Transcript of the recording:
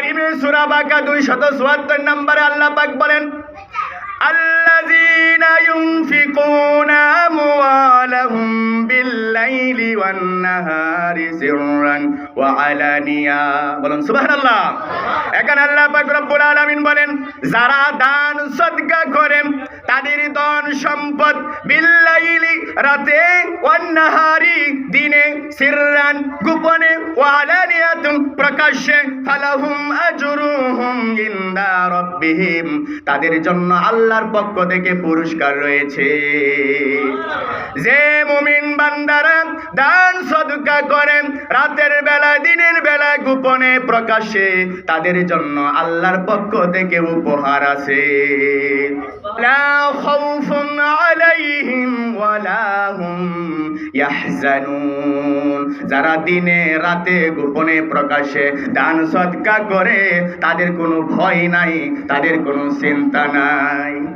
কারিমে সূরা বাকারা 274 নম্বরে আল্লাহ পাক বলেন, আল্লাযীনা ইউনফিকুনা আমওয়ালাহুম বিল-লাইলি ওয়ান-নাহারি সিররান ওয়া আলানিয়া। বলুন সুবহানাল্লাহ। এখানে আল্লাহ পাক রব্বুল আলামিন বলেন, যারা দান সদকা করে তাদের ধন সম্পদ বিল-লাইলি রাতে, ওয়ান-নাহারি দিনে, সিররান গোপনে, ওয়া আলানিয়াতুন প্রকাশ্যে, ফালাহুম আজরুহুম ইনদা রাব্বিহিম তাদের জন্য আল্লাহর পক্ষ থেকে পুরস্কার রয়েছে। যে মুমিন বান্দারা দান সদকা করেন রাতের বেলা, দিনের বেলা, গোপনে, প্রকাশ্যে, তাদের জন্য আল্লাহর পক্ষ থেকে উপহার আছে। লা খাউফুন আলাইহিম ওয়ালা হুম ইয়াহজানুন। যারা দিনে রাতে গোপনে প্রকাশ্যে দান সদকা করে তাদের কোনো ভয় নাই, তাদের কোনো চিন্তা নাই।